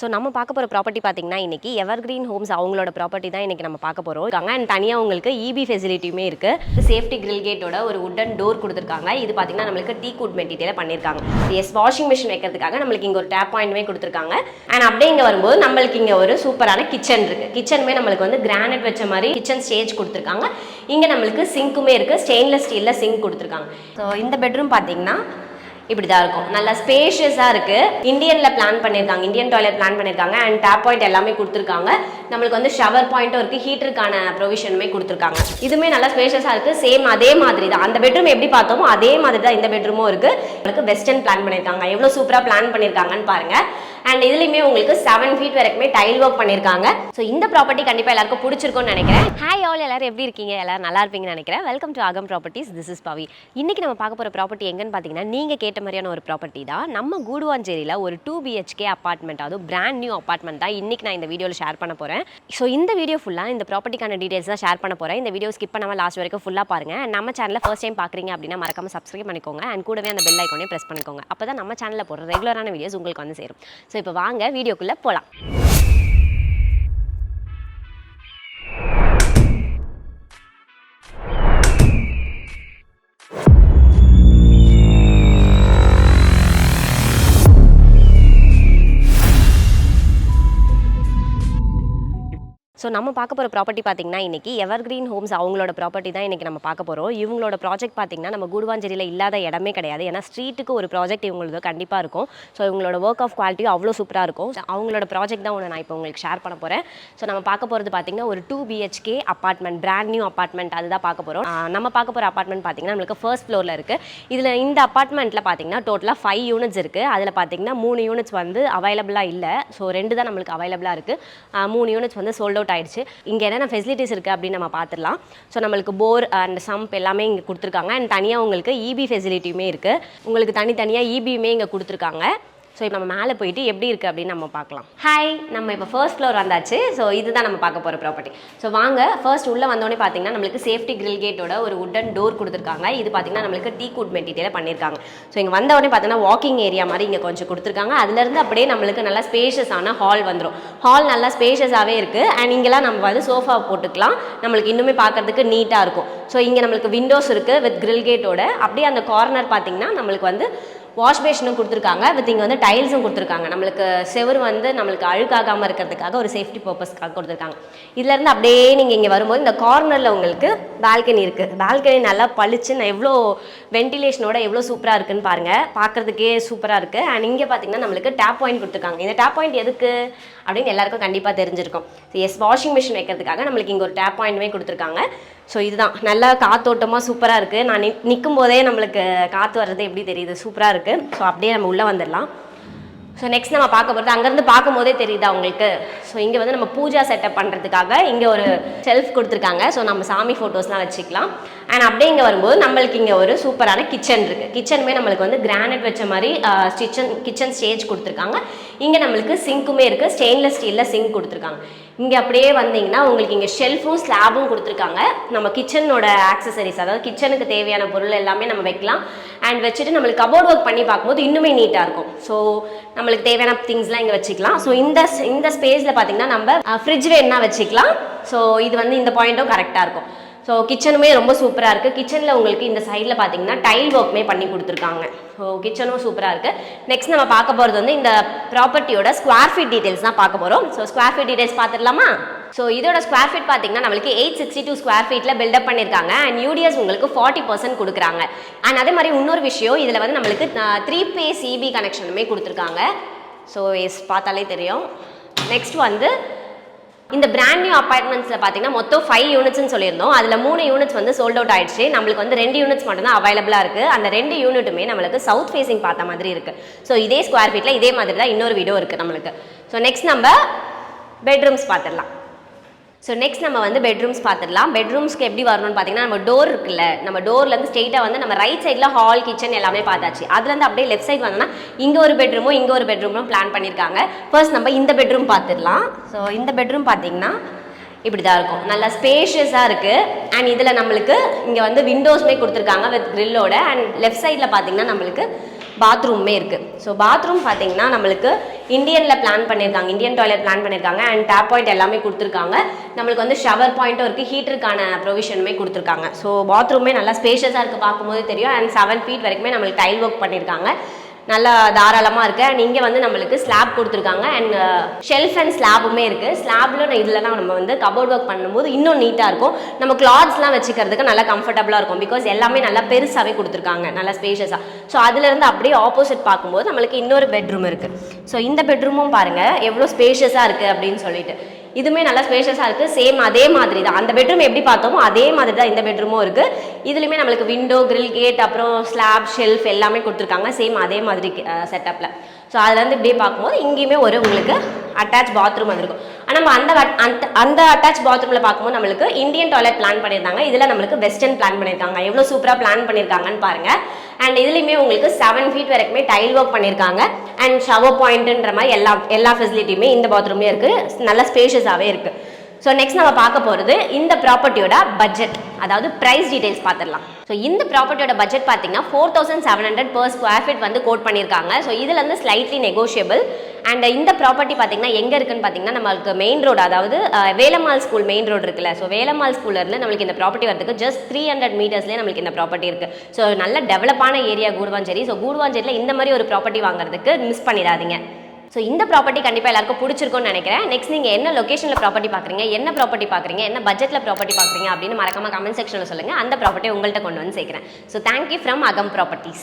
So நம்ம பார்க்க போகிற ப்ராப்பர்ட்டி பார்த்தீங்கன்னா இன்றைக்கி எவர்கிரீன் ஹோம்ஸ் அவங்களோட ப்ராப்பர்ட்டி தான் இன்றைக்கி நம்ம பார்க்க போகிறோம் அண்ட் தனியாக உங்களுக்கு இபி ஃபெசிலிட்டியுமே இருக்குது. சேஃப்டி கிரில் கேட்டோட ஒரு உட்டன் டோர் கொடுத்துருக்காங்க. இது பார்த்தீங்கன்னா நம்மளுக்கு டீக்வுட் மெட்டீரியல் பண்ணியிருக்காங்க. எஸ் வாஷிங் மிஷின் வைக்கிறதுக்காக நம்மளுக்கு இங்கே ஒரு டேப் பாயிண்ட்மே கொடுத்துருக்காங்க. அண்ட் அப்படியே இங்கே வரும்போது நம்மளுக்கு இங்கே ஒரு சூப்பரான கிச்சன் இருக்குது. கிச்சனுமே நம்மளுக்கு வந்து கிரானைட் வச்ச மாதிரி கிச்சன் ஸ்டேஜ் கொடுத்துருக்காங்க. இங்கே நம்மளுக்கு சிங்க்குமே இருக்குது. ஸ்டெயின்லெஸ் ஸ்டீலில் சிங்க் கொடுத்துருக்காங்க. ஸோ இந்த பெட்ரூம் பார்த்தீங்கன்னா இப்படி தான் இருக்கும். நல்லா ஸ்பேஷியஸாக இருக்குது. இந்தியனில் பிளான் பண்ணியிருக்காங்க. இந்தியன் டாய்லெட் பிளான் பண்ணியிருக்காங்க. அண்ட் டேப் பாயிண்ட் எல்லாமே கொடுத்துருக்காங்க. நம்மளுக்கு வந்து ஷவர் பாயிண்ட்டும் இருக்குது. ஹீட்டருக்கான ப்ரொவிஷனுமே கொடுத்துருக்காங்க. இதுவுமே நல்லா ஸ்பேஷியஸாக இருக்குது. சேம் அதே மாதிரி தான் அந்த பெட்ரூம் எப்படி பார்த்தோமோ அதே மாதிரி தான் இந்த பெட்ரூமும் இருக்குது. உங்களுக்கு வெஸ்டர்ன் பிளான் பண்ணியிருக்காங்க. எவ்வளோ சூப்பராக பிளான் பண்ணியிருக்காங்கன்னு பாருங்கள். அண்ட் இதுலையுமே உங்களுக்கு 7 feet வரைக்குமே டைல் ஒர்க் பண்ணியிருக்காங்க. ஸோ இந்த ப்ராப்பர்ட்டி கண்டிப்பாக எல்லாருக்கும் பிடிச்சிருக்கும்னு நினைக்கிறேன். ஹாய் ஆல், எல்லாரும் எப்படி இருக்கீங்க? எல்லாரும் நல்லா இருப்பீங்கன்னு நினைக்கிறேன். Welcome to Aagam properties. This is பவி. இன்னைக்கு நம்ம பார்க்க போகிற ப்ராப்பர்ட்டி எங்கன்னு பார்த்தீங்கன்னா நீங்கள் கேட்ட மாதிரியான ஒரு ப்ராப்பர்ட்டி தான். நம்ம கூடுவாஞ்சேரியில் ஒரு 2 BHK அப்பார்ட்மெண்ட், அதுவும் பிராண்ட் நியூ அப்பார்ட்மெண்ட் தான் இன்னைக்கு நான் இந்த வீடியோவில் ஷேர் பண்ண போகிறேன். ஸோ இந்த வீடியோ ஃபுல்லாக இந்த ப்ராப்பர்ட்டிக்கான டீடைல்ஸ் தான் ஷேர் பண்ண போகிறேன். இந்த வீடியோ ஸ்கிப் பண்ணாமல் லாஸ்ட் வரைக்கும் ஃபுல்லாக பாருங்க. நம்ம சேனலில் ஃபர்ஸ்ட் டைம் பார்க்குறீங்க அப்படின்னா மறக்காம சப்ஸ்கிரைப் பண்ணிக்கோங்க. அண்ட் கூடவே அந்த பெல் ஐக்கானே ப்ரெஸ் பண்ணிக்கோங்க. அப்போ தான் நம்ம சேனலில் போடுற ரெகுலரான வீடியோஸ் உங்களுக்கு வந்து சேரும். ஸோ இப்போ வாங்க வீடியோக்குள்ளே போகலாம். ஸோ நம்ம பார்க்க போகிற ப்ராப்பர்ட்டி பார்த்தீங்கன்னா இன்றைக்கி எவர்கிரீன் ஹோம்ஸ் அவங்களோட ப்ராப்பர்ட்டி தான் இன்றைக்கி நம்ம பார்க்க போகிறோம். இவங்களோட ப்ராஜெக்ட் பார்த்தீங்கன்னா நம்ம கூடுவாஞ்சேரியில் இல்லாத இடமே கிடையாது. ஏன்னா ஸ்ட்ரீட்டுக்கு ஒரு ப்ராஜெக்ட் இவங்களது கண்டிப்பாக இருக்கும். ஸோ இவங்களோட ஒர்க் ஆஃப் குவாலிட்டியும் அவ்வளோ சூப்பராக இருக்கும். அவங்களோட ப்ராஜெக்ட் தான் ஒன்று நான் இப்போ உங்களுக்கு ஷேர் பண்ண போகிறேன். ஸோ நம்ம பார்க்க போகிறது பார்த்தீங்கன்னா ஒரு 2 BHK apartment, brand new apartment, அதுதான் பார்க்க போகிறோம். நம்ம பார்க்க போகிற அப்பார்ட்மெண்ட் பார்த்தீங்கன்னா நம்மளுக்கு ஃபர்ஸ்ட் ஃப்ளோரில் இருக்குது. இதில் இந்த அப்பார்ட்மெண்ட்டில் பார்த்தீங்கன்னா டோட்டலாக 5 யூனிட்ஸ் இருக்குது. அதில் பார்த்தீங்கன்னா 3 யூனிட்ஸ் வந்து அவைலபிளாக இல்லை. ஸோ 2 தான் நம்மளுக்கு அவைலபிளாக இருக்குது. 3 யூனிட்ஸ் வந்து சோல்ட் அவுட் ஆயிடுச்சு. இங்கே என்னென்ன ஃபெசிலிட்டிஸ் இருக்குது அப்படின்னு நம்ம பார்த்துடலாம். ஸோ நம்மளுக்கு போர் அண்ட் சம்ப் எல்லாமே இங்கே கொடுத்துருக்காங்க. அண்ட் தனியாக உங்களுக்கு இபி ஃபெசிலிட்டியுமே இருக்குது. உங்களுக்கு தனித்தனியாக இபியுமே இங்கே கொடுத்துருக்காங்க. ஸோ இப்போ நம்ம மேலே போயிட்டு எப்படி இருக்குது அப்படின்னு நம்ம பார்க்கலாம். ஹாய், நம்ம இப்போ ஃபர்ஸ்ட் ஃப்ளோர் வந்தாச்சு. ஸோ இதுதான் நம்ம பார்க்க போகிற ப்ராப்பர்ட்டி. ஸோ வாங்க ஃபர்ஸ்ட் உள்ளே வந்தோடனே பார்த்தீங்கன்னா நம்மளுக்கு சேஃப்டி கிரில் கேட்டோட ஒரு உட்டன் டோர் கொடுத்துருக்காங்க. இது பார்த்தீங்கன்னா நம்மளுக்கு டீக்வுட் மெட்டீரியல் பண்ணியிருக்காங்க. ஸோ இங்கே வந்த உடனே பார்த்தீங்கன்னா வாக்கிங் ஏரியா மாதிரி இங்கே கொஞ்சம் கொடுத்துருக்காங்க. அதுலேருந்து அப்படியே நம்மளுக்கு நல்லா ஸ்பேஷியஸான ஹால் வந்துடும். ஹால் நல்லா ஸ்பேஷியஸாகவே இருக்குது. அண்ட் இங்கெல்லாம் நம்ம வந்து சோஃபா போட்டுக்கலாம். நம்மளுக்கு இன்னுமே பார்க்கறதுக்கு நீட்டாக இருக்கும். ஸோ இங்கே நம்மளுக்கு விண்டோஸ் இருக்குது வித் கிரில் கேட்டோட. அப்படியே அந்த கார்னர் பார்த்தீங்கன்னா நம்மளுக்கு வந்து வாஷ் பேஷனும் கொடுத்துருக்காங்க. வித் இங்கே வந்து டைல்ஸும் கொடுத்துருக்காங்க. நம்மளுக்கு செவர் வந்து நம்மளுக்கு அழுக்காகாமல் இருக்கிறதுக்காக ஒரு சேஃப்டி பர்பஸ்க்காக கொடுத்துருக்காங்க. இதுலேருந்து அப்படியே நீங்கள் இங்கே வரும்போது இந்த கார்னரில் உங்களுக்கு பால்கனி இருக்குது. பால்கனி நல்லா பளிச்சுன்னு எவ்வளோ வென்டிலேஷனோட எவ்வளோ சூப்பராக இருக்குன்னு பாருங்கள். பார்க்குறதுக்கே சூப்பராக இருக்குது. அண்ட் இங்கே பார்த்தீங்கன்னா நம்மளுக்கு டேப் பாயிண்ட் கொடுத்துருக்காங்க. இந்த டேப் பாயிண்ட் எதுக்கு அப்படின்னு எல்லாருக்கும் கண்டிப்பாக தெரிஞ்சிருக்கும். எஸ் வாஷிங் மிஷின் வைக்கிறதுக்காக நம்மளுக்கு இங்கே ஒரு டேப் பாயிண்ட்டுமே கொடுத்துருக்காங்க. ஸோ இதுதான் நல்லா காத்தோட்டமாக சூப்பராக இருக்குது. நான் நிற்கும் போதே நம்மளுக்கு காற்று வர்றது எப்படி தெரியுது, சூப்பராக இருக்குது. ஸோ அப்படியே நம்ம உள்ளே வந்துடலாம். ஸோ நெக்ஸ்ட் நம்ம பார்க்க போகிறது அங்கேருந்து பார்க்கும் போதே தெரியுதா உங்களுக்கு. ஸோ இங்கே வந்து நம்ம பூஜா செட்டப் பண்ணுறதுக்காக இங்கே ஒரு ஷெல்ஃப் கொடுத்துருக்காங்க. ஸோ நம்ம சாமி ஃபோட்டோஸ்லாம் வச்சுக்கலாம். அண்ட் அப்படியே இங்கே வரும்போது நம்மளுக்கு இங்கே ஒரு சூப்பரான கிச்சன் இருக்குது. கிச்சனுமே நம்மளுக்கு வந்து கிரானைட் வச்ச மாதிரி கிச்சன் ஸ்டேஜ் கொடுத்துருக்காங்க. இங்கே நம்மளுக்கு சிங்க்குமே இருக்குது. ஸ்டெயின்லெஸ் ஸ்டீலில் சிங்க் கொடுத்துருக்காங்க. இங்கே அப்படியே வந்தீங்கன்னா உங்களுக்கு இங்கே ஷெல்ஃபும் ஸ்லாபும் கொடுத்துருக்காங்க. நம்ம கிச்சனோட ஆக்சசரிஸ், அதாவது கிச்சனுக்கு தேவையான பொருள் எல்லாமே நம்ம வைக்கலாம். அண்ட் வச்சுட்டு நம்மளுக்கு கபோர்ட் ஒர்க் பண்ணி பார்க்கும்போது இன்னுமே நீட்டாக இருக்கும். ஸோ நம்மளுக்கு தேவையான திங்ஸ்லாம் இங்கே வச்சுக்கலாம். ஸோ இந்த ஸ்பேஸில் பார்த்தீங்கன்னா நம்ம ஃப்ரிட்ஜ் வேணுன்னா வச்சுக்கலாம். ஸோ இது வந்து இந்த பாயிண்ட்டும் கரெக்டாக இருக்கும். ஸோ கிச்சனுமே ரொம்ப சூப்பராக இருக்குது. கிச்சனில் உங்களுக்கு இந்த சைடில் பார்த்தீங்கன்னா டைல் ஒர்க்குமே பண்ணி கொடுத்துருக்காங்க. ஸோ கிச்சனும் சூப்பராக இருக்குது. நெக்ஸ்ட் நம்ம பார்க்க போகிறது வந்து இந்த ப்ராப்பர்ட்டியோட ஸ்கொயர் ஃபீட் டீடைல்ஸ் தான் பார்க்க போகிறோம். ஸோ ஸ்கொயர் ஃபீட் டீடைல்ஸ் பார்த்துடலாமா? ஸோ இதோட ஸ்கொயர் ஃபீட் பார்த்தீங்கன்னா நம்மளுக்கு 862 ஸ்கொயர் ஃபீட்டில் பில்டப் பண்ணியிருக்காங்க. அண்ட் யூடிஎஸ் உங்களுக்கு 40% கொடுக்குறாங்க. அண்ட் அதே மாதிரி இன்னொரு விஷயம், இதில் வந்து நம்மளுக்கு 3 phase EB கனெக்ஷனுமே கொடுத்துருக்காங்க. ஸோ எஸ் பார்த்தாலே தெரியும். நெக்ஸ்ட் வந்து இந்த பிராண்ட் நியூ அப்பார்ட்மெண்ட்ஸில் பார்த்தீங்கன்னா மொத்தம் 5 யூனிட்ஸ்னு சொல்லியிருந்தோம். அதில் 3 யூனிட்ஸ் வந்து சோல்ட் அவுட் ஆயிடுச்சு. நம்மளுக்கு வந்து 2 யூனிட்ஸ் மட்டும் தான் அவைலபிளாக இருக்குது. அந்த 2 யூனிட்டுமே நம்மளுக்கு சவுத் ஃபேஸிங் பார்த்த மாதிரி இருக்குது. ஸோ இதே ஸ்கொயர் ஃபீட்டில் இதே மாதிரி தான் இன்னொரு வீடியோ இருக்குது நம்மளுக்கு. ஸோ நெக்ஸ்ட் நம்ம பெட்ரூம்ஸ் பார்த்துடலாம். ஸோ நெக்ஸ்ட் நம்ம வந்து பெட்ரூம்ஸ் பார்த்துடலாம். பெட்ரூம்ஸ்க்கு எப்படி வரணும்னு பார்த்தீங்கன்னா நம்ம டோர் இருக்குல்ல, நம்ம டோர்லேருந்து ஸ்ட்ரெயிட்டாக வந்து நம்ம ரைட் சைடில் ஹால் கிச்சன் எல்லாமே பார்த்தாச்சு. அதுலேருந்து அப்படியே லெஃப்ட் சைட் வந்தோம்னா இங்கே ஒரு பெட்ரூமும் இங்கே ஒரு பெட்ரூமும் பிளான் பண்ணியிருக்காங்க. ஃபர்ஸ்ட் நம்ம இந்த பெட்ரூம் பார்த்துடலாம். ஸோ இந்த பெட்ரூம் பார்த்தீங்கன்னா இப்படி தான் இருக்கும். நல்லா ஸ்பேஷியஸாக இருக்குது. அண்ட் இதில் நம்மளுக்கு இங்கே வந்து விண்டோஸ்மே கொடுத்துருக்காங்க வித் கிரில்லோட. அண்ட் லெஃப்ட் சைடில் பார்த்தீங்கன்னா நம்மளுக்கு பாத்ரூமே இருக்குது. ஸோ பாத்ரூம் பார்த்தீங்கன்னா நம்மளுக்கு இந்தியனில் பிளான் பண்ணியிருக்காங்க, இந்தியன் டாய்லெட் பிளான் பண்ணியிருக்காங்க. அண்ட் டேப் பாயிண்ட் எல்லாமே கொடுத்துருக்காங்க. நம்மளுக்கு வந்து ஷவர் பாயிண்ட்டும் இருக்குது, ஹீட்டருக்கான ப்ரொவிஷனுமே கொடுத்துருக்காங்க. ஸோ பாத்ரூமே நல்லா ஸ்பேஷியஸாக இருக்குது, பார்க்கும்போது தெரியும். அண்ட் 7 feet வரைக்குமே நம்மளுக்கு டைல் ஒர்க் பண்ணியிருக்காங்க, நல்லா தாராளமாக இருக்குது. அண்ட் இங்கே வந்து நம்மளுக்கு ஸ்லாப் கொடுத்துருக்காங்க. அண்ட் ஷெல்ஃப் அண்ட் ஸ்லாபுமே இருக்குது. ஸ்லாபில் இதில் தான் நம்ம வந்து கபோர்ட் ஒர்க் பண்ணும்போது இன்னும் நீட்டாக இருக்கும். நம்ம கிளாத்ஸ்லாம் வச்சுக்கிறதுக்கு நல்லா கம்ஃபர்டபுளாக இருக்கும். பிகாஸ் எல்லாமே நல்லா பெருசாகவே கொடுத்துருக்காங்க, நல்லா ஸ்பேஷியஸாக. ஸோ அதுலேருந்து அப்படியே ஆப்போசிட் பார்க்கும்போது நம்மளுக்கு இன்னொரு பெட்ரூம் இருக்குது. ஸோ இந்த பெட்ரூமும் பாருங்கள் எவ்வளோ ஸ்பேஷியஸாக இருக்குது அப்படின்னு சொல்லிட்டு. இதுவுமே நல்லா ஸ்பேஷியஸாக இருக்குது. சேம் அதே மாதிரி தான், அந்த பெட்ரூம் எப்படி பார்த்தோமோ அதே மாதிரி தான் இந்த பெட்ரூமும் இருக்குது. இதுலையுமே நம்மளுக்கு விண்டோ, கிரில் கேட், அப்புறம் ஸ்லாப், ஷெல்ஃப் எல்லாமே கொடுத்துருக்காங்க, சேம் அதே மாதிரி செட்டப்பில். ஸோ அதுலேருந்து இப்படியே பார்க்கும்போது இங்கேயுமே ஒரு உங்களுக்கு அட்டாச் பாத்ரூம் வந்துருக்கும். ஆனால் நம்ம அந்த அட்டாச் பாத்ரூமில் பார்க்கும்போது நம்மளுக்கு இந்தியன் டாய்லெட் பிளான் பண்ணியிருந்தாங்க, இதில் நம்மளுக்கு வெஸ்டர்ன் பிளான் பண்ணியிருக்காங்க. எவ்வளோ சூப்பராக பிளான் பண்ணியிருக்காங்கன்னு பாருங்கள். அண்ட் இதுலேயுமே உங்களுக்கு 7 feet வரைக்குமே டைல் ஒர்க் பண்ணியிருக்காங்க. அண்ட் ஷவர் பாயிண்ட்டுன்ற மாதிரி எல்லா ஃபெசிலிட்டியுமே இந்த பாத்ரூம்லேயே இருக்குது, நல்ல ஸ்பேஷியஸாகவே இருக்குது. ஸோ நெக்ஸ்ட் நம்ம பார்க்க போகிறது இந்த ப்ராப்பர்ட்டியோட பட்ஜெட், அதாவது ப்ரைஸ் டீடைல்ஸ் பார்த்துடலாம். ஸோ இந்த ப்ராப்பர்ட்டியோட பட்ஜெட் பார்த்தீங்கன்னா 4700 per square feet வந்து கோட் பண்ணியிருக்காங்க. ஸோ இதில் வந்து ஸ்லைட்லி நெகோஷியபிள். அண்ட் இந்த ப்ராப்பர்ட்டி பார்த்தீங்கன்னா எங்கே இருக்குன்னு பார்த்தீங்கன்னா நம்மளுக்கு மெயின் ரோடு, அதாவது வேலம்மாள் ஸ்கூல் மெயின் ரோடு இருக்குல்ல. ஸோ வேலம்மாள் ஸ்கூல்லேருந்து நம்மளுக்கு இந்த ப்ராப்பர்ட்டி வரதுக்கு ஜஸ்ட் 300 மீட்டர்ஸ்லேயே நம்மளுக்கு இந்த ப்ராப்பர்ட்டி இருக்குது. ஸோ நல்ல டெவலப்பான ஏரியா கூடுவாஞ்சேரி. ஸோ கூடுவாஞ்சேரியில் இந்த மாதிரி ஒரு ப்ராப்பர்ட்டி வாங்குறதுக்கு மிஸ் பண்ணிடாதீங்க. ஸோ இந்த ப்ராப்பர்ட்டி கண்டிப்பாக எல்லாருக்கும் பிடிச்சிருக்கும்னு நினைக்கிறேன். நெக்ஸ்ட் நீங்கள் என்ன லொக்கேஷனில் ப்ராப்பர்ட்டி பார்க்குறீங்க, என்ன ப்ராப்பர்ட்டி பார்க்குறீங்க, என்ன பட்ஜெட்டில் ப்ராப்பர்ட்டி பார்க்குறீங்க அப்படின்னு மறக்காம கமெண்ட் செக்ஷனில் சொல்லுங்கள். அந்த ப்ராப்பர்ட்டி உங்கள்கிட்ட கொண்டு வந்து சேர்க்குறேன். ஸோ தேங்க்யூ ஃப்ரம் அகம் ப்ராப்பர்ட்டிஸ்.